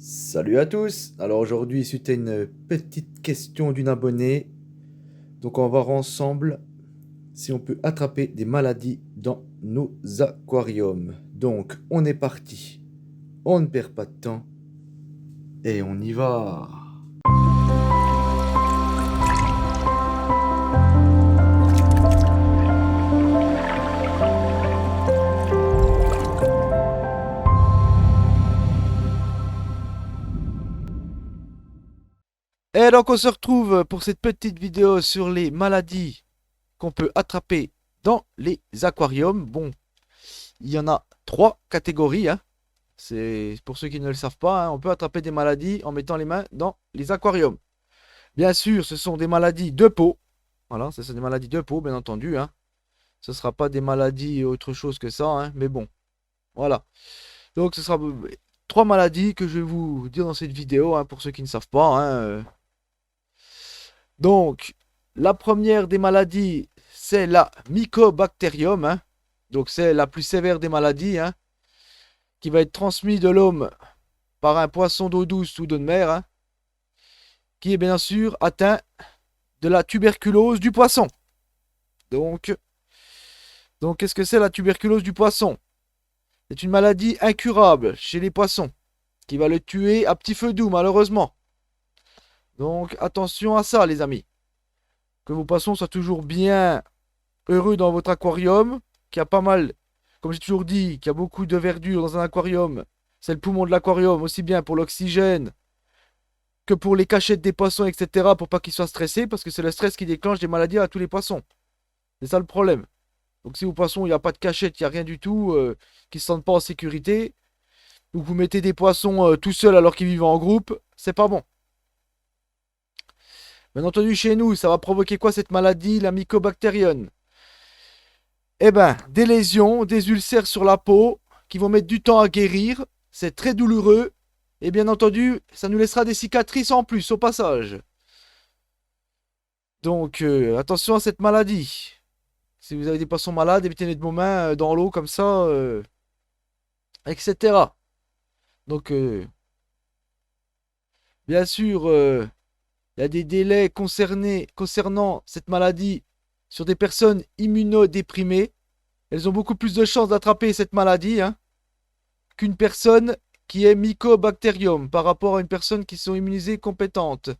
Salut à tous! Alors aujourd'hui, suite à une petite question d'une abonnée, donc on va voir ensemble si on peut attraper des maladies dans nos aquariums. Donc on est parti, on ne perd pas de temps et on y va! Et donc on se retrouve pour cette petite vidéo sur les maladies qu'on peut attraper dans les aquariums. Bon, il y en a trois catégories, hein. C'est pour ceux qui ne le savent pas, hein, on peut attraper des maladies en mettant les mains dans les aquariums. Bien sûr, ce sont des maladies de peau. Voilà, ce sont des maladies de peau, bien entendu, hein. Ce ne sera pas des maladies autre chose que ça, hein, mais bon, voilà. Donc ce sera trois maladies que je vais vous dire dans cette vidéo, hein, pour ceux qui ne savent pas, hein. Donc, la première des maladies, c'est la Mycobacterium, hein. Donc c'est la plus sévère des maladies, hein, qui va être transmise de l'homme par un poisson d'eau douce ou d'eau de mer, hein, qui est bien sûr atteint de la tuberculose du poisson. Donc, qu'est-ce que c'est la tuberculose du poisson? C'est une maladie incurable chez les poissons, qui va le tuer à petit feu doux, malheureusement. Donc, attention à ça, les amis. Que vos poissons soient toujours bien heureux dans votre aquarium, qu'il y a pas mal, comme j'ai toujours dit, qu'il y a beaucoup de verdure dans un aquarium. C'est le poumon de l'aquarium, aussi bien pour l'oxygène que pour les cachettes des poissons, etc., pour pas qu'ils soient stressés, parce que c'est le stress qui déclenche des maladies à tous les poissons. C'est ça le problème. Donc si vos poissons, il n'y a pas de cachette, il n'y a rien du tout, qui ne se sentent pas en sécurité, ou vous mettez des poissons tout seuls alors qu'ils vivent en groupe, c'est pas bon. Bien entendu, chez nous, ça va provoquer quoi cette maladie, la mycobactérienne? Eh ben, des lésions, des ulcères sur la peau, qui vont mettre du temps à guérir, c'est très douloureux, et bien entendu, ça nous laissera des cicatrices en plus au passage. Donc, attention à cette maladie. Si vous avez des poissons malades, évitez de mettre vos mains dans l'eau comme ça, etc. Donc, bien sûr, il y a des délais concernant cette maladie sur des personnes immunodéprimées. Elles ont beaucoup plus de chances d'attraper cette maladie, hein, qu'une personne qui est mycobacterium par rapport à une personne qui sont immunisées compétentes.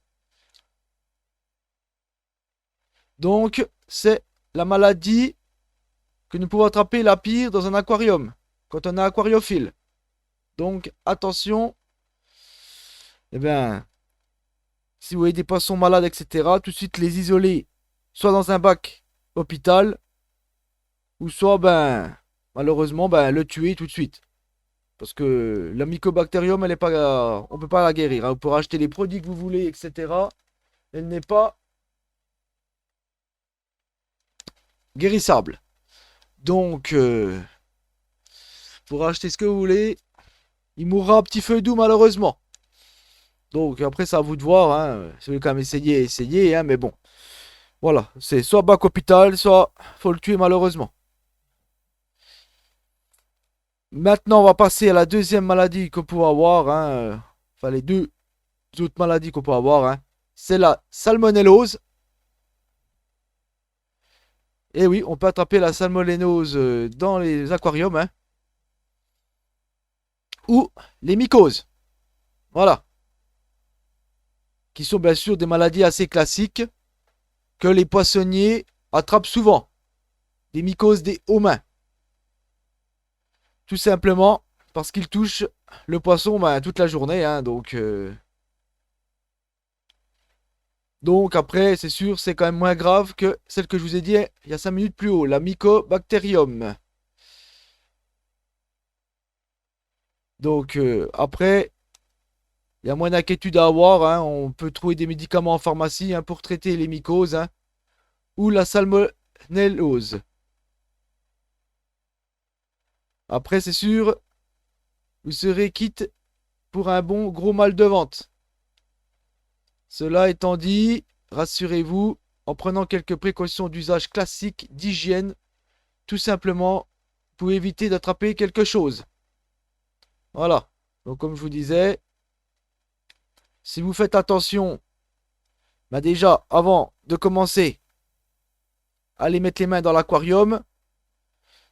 Donc, c'est la maladie que nous pouvons attraper la pire dans un aquarium, quand on est aquariophile. Donc, attention, eh bien, si vous voyez des poissons malades, etc., tout de suite les isoler, soit dans un bac hôpital, ou soit, ben, malheureusement, ben, le tuer tout de suite. Parce que la mycobacterium, elle est pas, on peut pas la guérir, hein. Vous pourrez acheter les produits que vous voulez, etc. Elle n'est pas guérissable. Donc, pour acheter ce que vous voulez, il mourra à petit feu doux, malheureusement. Donc, après, c'est à vous de voir, hein. Si vous voulez quand même essayer, essayez, hein, mais bon. Voilà, c'est soit bac hôpital, soit faut le tuer, malheureusement. Maintenant, on va passer à la deuxième maladie qu'on peut avoir, hein. Enfin, les deux autres maladies qu'on peut avoir, hein. C'est la salmonellose. Et oui, on peut attraper la salmonellose dans les aquariums, hein. Ou les mycoses. Voilà. Qui sont bien sûr des maladies assez classiques que les poissonniers attrapent souvent. Des mycoses des aux mains. Tout simplement parce qu'ils touchent le poisson, ben, toute la journée, hein. Donc après, c'est sûr, c'est quand même moins grave que celle que je vous ai dit il y a 5 minutes plus haut, la Mycobacterium. Donc après, il y a moins d'inquiétude à avoir, hein. On peut trouver des médicaments en pharmacie, hein, pour traiter les mycoses, hein, ou la salmonellose. Après, c'est sûr, vous serez quitte pour un bon gros mal de ventre. Cela étant dit, rassurez-vous, en prenant quelques précautions d'usage classique d'hygiène, tout simplement, vous pouvez éviter d'attraper quelque chose. Voilà. Donc comme je vous disais, si vous faites attention, bah déjà, avant de commencer à aller mettre les mains dans l'aquarium,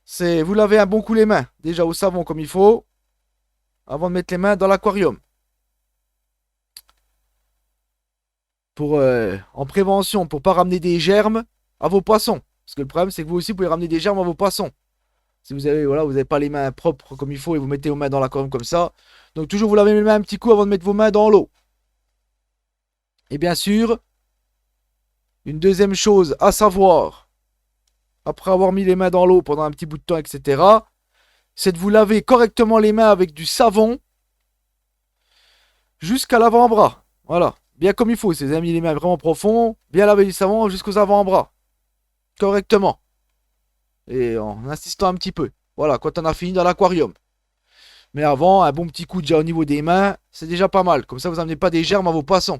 c'est vous lavez un bon coup les mains, déjà au savon comme il faut, avant de mettre les mains dans l'aquarium. Pour en prévention, pour pas ramener des germes à vos poissons. Parce que le problème, c'est que vous aussi, vous pouvez ramener des germes à vos poissons. Si vous avez, voilà, vous n'avez pas les mains propres comme il faut et vous mettez vos mains dans l'aquarium comme ça. Donc toujours vous lavez les mains un petit coup avant de mettre vos mains dans l'eau. Et bien sûr, une deuxième chose à savoir, après avoir mis les mains dans l'eau pendant un petit bout de temps, etc., c'est de vous laver correctement les mains avec du savon jusqu'à l'avant-bras. Voilà, bien comme il faut. Si vous avez mis les mains vraiment profonds, bien laver du savon jusqu'aux avant-bras. Correctement. Et en insistant un petit peu. Voilà, quand on a fini dans l'aquarium. Mais avant, un bon petit coup déjà au niveau des mains, c'est déjà pas mal. Comme ça, vous n'amenez pas des germes à vos poissons.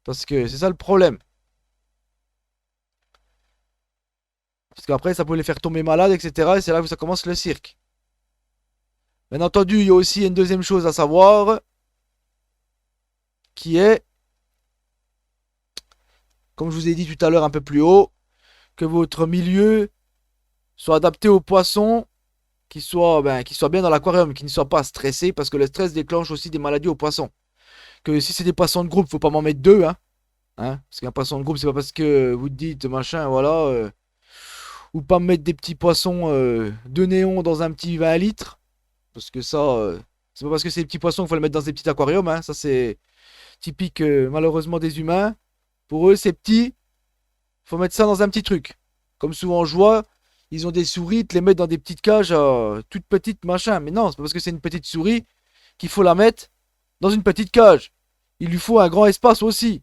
Parce que c'est ça le problème. Parce qu'après, ça peut les faire tomber malades, etc. Et c'est là que ça commence le cirque. Bien entendu, il y a aussi une deuxième chose à savoir. Qui est, comme je vous ai dit tout à l'heure un peu plus haut, que votre milieu soit adapté aux poissons, qui soit bien dans l'aquarium, qui ne soit pas stressé. Parce que le stress déclenche aussi des maladies aux poissons. Que si c'est des poissons de groupe, faut pas m'en mettre deux, hein. Parce qu'un poisson de groupe, c'est pas parce que vous te dites machin, voilà. Ou pas me mettre des petits poissons de néon dans un petit 20 litres. Parce que ça, c'est pas parce que c'est des petits poissons qu'il faut les mettre dans des petits aquariums. Ça, c'est typique malheureusement des humains. Pour eux, c'est petit. Faut mettre ça dans un petit truc. Comme souvent je vois, ils ont des souris, ils te les mettent dans des petites cages toutes petites, machin. Mais non, c'est pas parce que c'est une petite souris qu'il faut la mettre dans une petite cage. Il lui faut un grand espace aussi.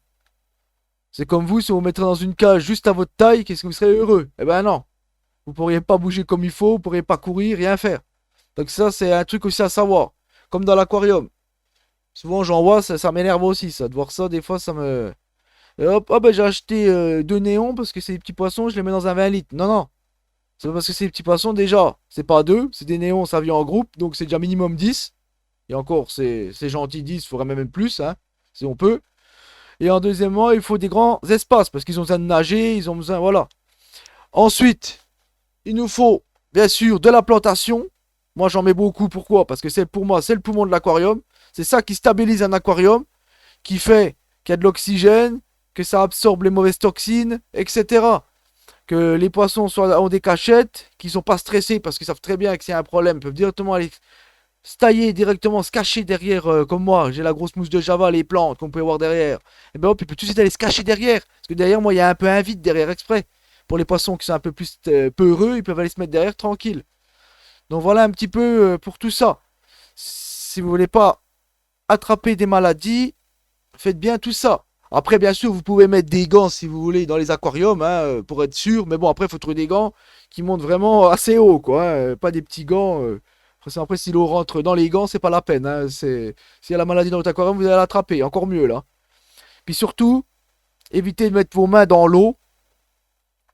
C'est comme vous, si vous mettrez dans une cage juste à votre taille, qu'est-ce que vous serez heureux? Eh ben non. Vous pourriez pas bouger comme il faut, vous pourriez pas courir, rien faire. Donc ça, c'est un truc aussi à savoir. Comme dans l'aquarium. Souvent, j'en vois, ça m'énerve aussi, ça. De voir ça, des fois, ça me... Et hop, oh ben j'ai acheté deux néons parce que c'est des petits poissons, je les mets dans un 20 litres. Non, non. C'est pas parce que c'est des petits poissons, déjà. C'est pas deux, c'est des néons, ça vient en groupe, donc c'est déjà minimum 10. Et encore, c'est gentil 10, il faudrait même plus, hein, si on peut. Et en deuxièmement, il faut des grands espaces parce qu'ils ont besoin de nager, ils ont besoin, voilà. Ensuite, il nous faut, bien sûr, de la plantation. Moi, j'en mets beaucoup. Pourquoi? Parce que c'est pour moi, c'est le poumon de l'aquarium. C'est ça qui stabilise un aquarium, qui fait qu'il y a de l'oxygène, que ça absorbe les mauvaises toxines, etc. Que les poissons ont des cachettes, qu'ils ne sont pas stressés parce qu'ils savent très bien que s'il y a un problème, ils peuvent directement aller se tailler directement, se cacher derrière, comme moi, j'ai la grosse mousse de Java, les plantes qu'on peut voir derrière. Et ben hop, il peut tout de suite aller se cacher derrière. Parce que derrière moi, il y a un peu un vide derrière exprès. Pour les poissons qui sont un peu plus peureux, ils peuvent aller se mettre derrière tranquille. Donc voilà un petit peu pour tout ça. Si vous voulez pas attraper des maladies, faites bien tout ça. Après, bien sûr, vous pouvez mettre des gants si vous voulez dans les aquariums, pour être sûr. Mais bon, après, il faut trouver des gants qui montent vraiment assez haut, quoi. Pas des petits gants. Après, si l'eau rentre dans les gants, c'est pas la peine. S'il y a la maladie dans votre aquarium, vous allez l'attraper. Encore mieux, là. Puis surtout, évitez de mettre vos mains dans l'eau,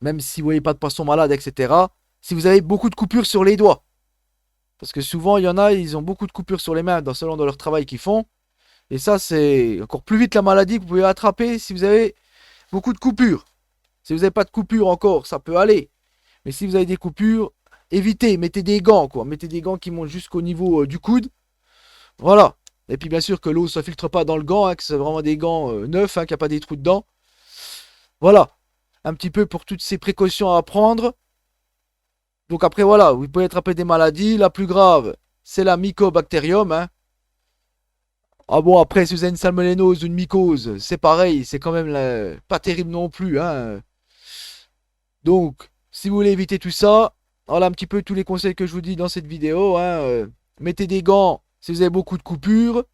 même si vous voyez pas de poisson malade, etc. Si vous avez beaucoup de coupures sur les doigts. Parce que souvent, il y en a, ils ont beaucoup de coupures sur les mains selon leur travail qu'ils font. Et ça, c'est encore plus vite la maladie que vous pouvez attraper si vous avez beaucoup de coupures. Si vous n'avez pas de coupures encore, ça peut aller. Mais si vous avez des coupures, évitez, mettez des gants, quoi. Mettez des gants qui montent jusqu'au niveau du coude. Voilà. Et puis bien sûr que l'eau ne se filtre pas dans le gant, que c'est vraiment des gants neufs, qu'il n'y a pas des trous dedans. Voilà. Un petit peu pour toutes ces précautions à prendre. Donc après, voilà, vous pouvez attraper des maladies. La plus grave, c'est la mycobacterium. Ah bon, après, si vous avez une salmonellose ou une mycose, c'est pareil, c'est quand même pas terrible non plus. Donc, si vous voulez éviter tout ça, voilà un petit peu tous les conseils que je vous dis dans cette vidéo. Mettez des gants si vous avez beaucoup de coupures.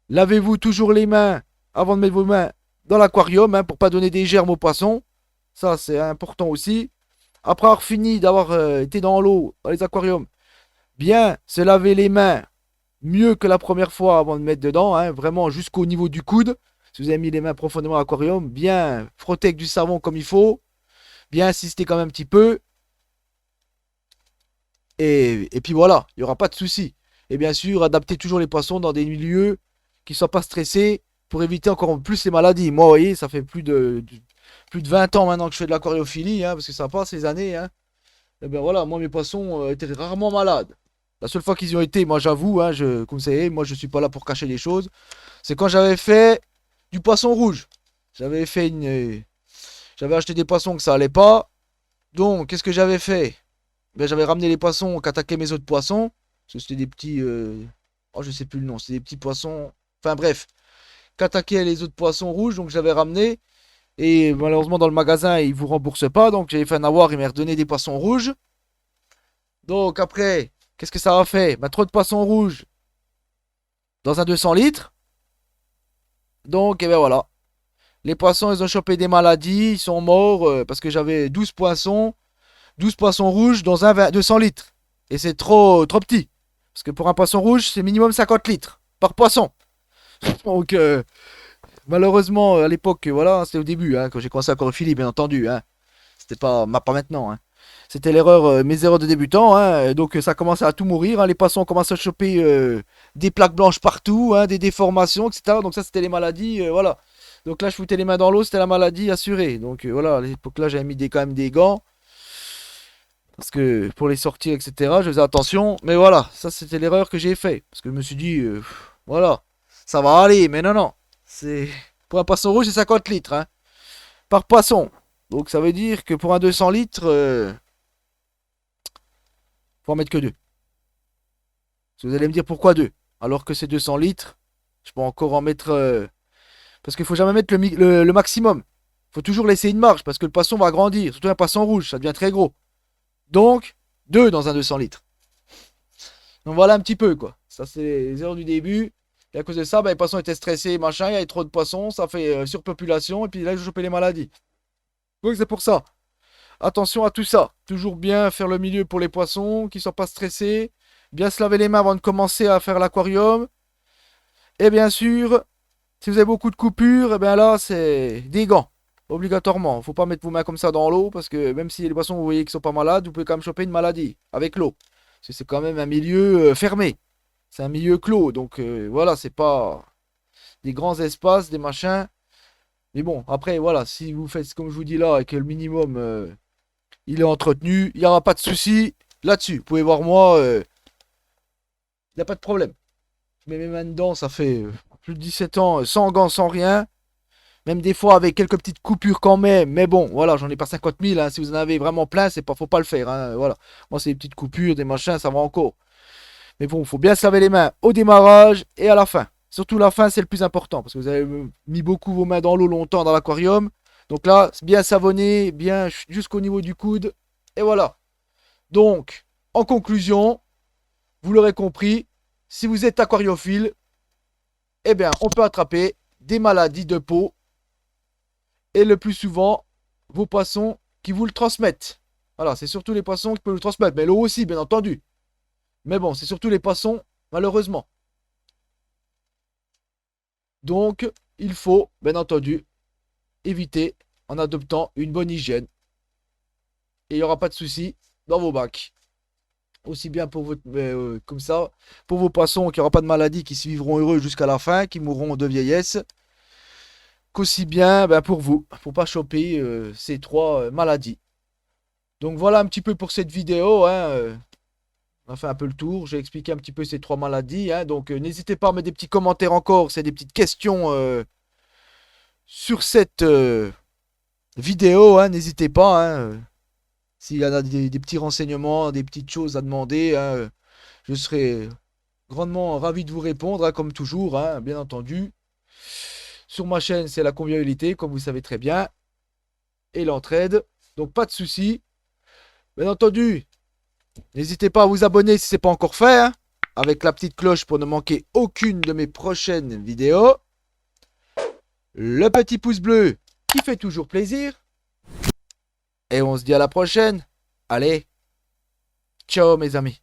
Lavez-vous toujours les mains avant de mettre vos mains dans l'aquarium, pour pas donner des germes aux poissons. Ça, c'est important aussi. Après avoir fini d'avoir été dans l'eau, dans les aquariums, bien se laver les mains mieux que la première fois avant de mettre dedans, vraiment jusqu'au niveau du coude. Si vous avez mis les mains profondément dans l'aquarium, bien frotter avec du savon comme il faut, bien insister quand même un petit peu, et puis voilà, il n'y aura pas de souci. Et bien sûr, adapter toujours les poissons dans des milieux qui ne soient pas stressés, pour éviter encore plus les maladies. Moi, vous voyez, ça fait plus de 20 ans maintenant que je fais de l'aquariophilie, hein, parce que ça passe ces années. Hein. Et ben voilà, moi mes poissons étaient rarement malades. La seule fois qu'ils y ont été, moi j'avoue, hein, comme vous savez, moi je suis pas là pour cacher les choses, c'est quand j'avais fait du poisson rouge. J'avais fait j'avais acheté des poissons que ça allait pas. Donc, qu'est-ce que j'avais fait? Ben, j'avais ramené les poissons qui attaquaient mes autres poissons. Parce que c'était des petits. Oh, je sais plus le nom. C'était des petits poissons. Enfin, bref. Qui attaquaient les autres poissons rouges. Donc, j'avais ramené. Et malheureusement, dans le magasin, ils vous remboursent pas. Donc, j'avais fait un avoir. Ils m'ont redonné des poissons rouges. Donc, après, qu'est-ce que ça a fait? Ben, trop de poissons rouges dans un 200 litres. Donc, et ben voilà. Les poissons, ils ont chopé des maladies. Ils sont morts parce que j'avais 12 poissons rouges dans un 200 litres. Et c'est trop petit. Parce que pour un poisson rouge, c'est minimum 50 litres par poisson. Donc, malheureusement, à l'époque, voilà, c'était au début, hein, quand j'ai commencé à aquariophilie, bien entendu. Hein. C'était pas maintenant. Hein. C'était mes erreurs de débutant. Hein, donc, ça commençait à tout mourir. Hein, les poissons commencent à choper des plaques blanches partout, hein, des déformations, etc. Donc, ça, c'était les maladies. Voilà. Donc là, je foutais les mains dans l'eau, c'était la maladie assurée. Donc, voilà, à l'époque là, j'avais mis quand même des gants. Parce que pour les sorties, etc., je faisais attention. Mais voilà, ça c'était l'erreur que j'ai fait. Parce que je me suis dit, voilà, ça va aller. Mais non, non. C'est pour un poisson rouge, c'est 50 litres hein, par poisson. Donc ça veut dire que pour un 200 litres, faut en mettre que deux. Vous allez me dire pourquoi deux? Alors que c'est 200 litres, je peux encore en mettre. Parce qu'il faut jamais mettre le maximum. Faut toujours laisser une marge parce que le poisson va grandir. Surtout un poisson rouge, ça devient très gros. Donc, 2 dans un 200 litres. Donc voilà un petit peu quoi. Ça c'est les erreurs du début. Et à cause de ça, ben, les poissons étaient stressés, machin, il y avait trop de poissons, ça fait surpopulation, et puis là, ils ont chopé les maladies. Donc c'est pour ça. Attention à tout ça. Toujours bien faire le milieu pour les poissons, qu'ils ne soient pas stressés. Bien se laver les mains avant de commencer à faire l'aquarium. Et bien sûr, si vous avez beaucoup de coupures, et bien là, c'est des gants. Obligatoirement. Faut pas mettre vos mains comme ça dans l'eau, parce que même si les poissons, vous voyez qu'ils sont pas malades, vous pouvez quand même choper une maladie avec l'eau. Parce que c'est quand même un milieu fermé. C'est un milieu clos. Donc voilà, c'est pas des grands espaces, des machins. Mais bon, après, voilà, si vous faites comme je vous dis là et que le minimum il est entretenu, il n'y aura pas de souci là-dessus. Vous pouvez voir moi, il n'y a pas de problème. Je mets mes mains dedans, ça fait plus de 17 ans, sans gants, sans rien. Même des fois avec quelques petites coupures quand même. Mais bon, voilà, j'en ai pas 50 000. Hein. Si vous en avez vraiment plein, faut pas le faire. Hein. Voilà. Moi, c'est des petites coupures, des machins, ça va encore. Mais bon, il faut bien se laver les mains au démarrage et à la fin. Surtout la fin, c'est le plus important. Parce que vous avez mis beaucoup vos mains dans l'eau longtemps dans l'aquarium. Donc là, c'est bien savonné, bien jusqu'au niveau du coude. Et voilà. Donc, en conclusion, vous l'aurez compris, si vous êtes aquariophile, eh bien, on peut attraper des maladies de peau. Et le plus souvent, vos poissons qui vous le transmettent. Voilà, c'est surtout les poissons qui peuvent le transmettre. Mais l'eau aussi, bien entendu. Mais bon, c'est surtout les poissons, malheureusement. Donc, il faut, bien entendu, éviter en adoptant une bonne hygiène. Et il n'y aura pas de souci dans vos bacs. Aussi bien pour votre, comme ça, pour vos poissons qui n'auront pas de maladie, qui se vivront heureux jusqu'à la fin, qui mourront de vieillesse, qu'aussi bien ben, pour vous, pour pas choper ces trois maladies. Donc voilà un petit peu pour cette vidéo. Hein, on a fait un peu le tour. J'ai expliqué un petit peu ces trois maladies. Hein, donc n'hésitez pas à mettre des petits commentaires encore. C'est des petites questions sur cette vidéo. Hein, n'hésitez pas. Hein, s'il y en a des petits renseignements, des petites choses à demander, hein, je serai grandement ravi de vous répondre, hein, comme toujours, hein, bien entendu. Sur ma chaîne, c'est la convivialité, comme vous savez très bien, et l'entraide. Donc pas de soucis. Bien entendu, n'hésitez pas à vous abonner si ce n'est pas encore fait, hein, avec la petite cloche pour ne manquer aucune de mes prochaines vidéos. Le petit pouce bleu qui fait toujours plaisir. Et on se dit à la prochaine. Allez, ciao mes amis.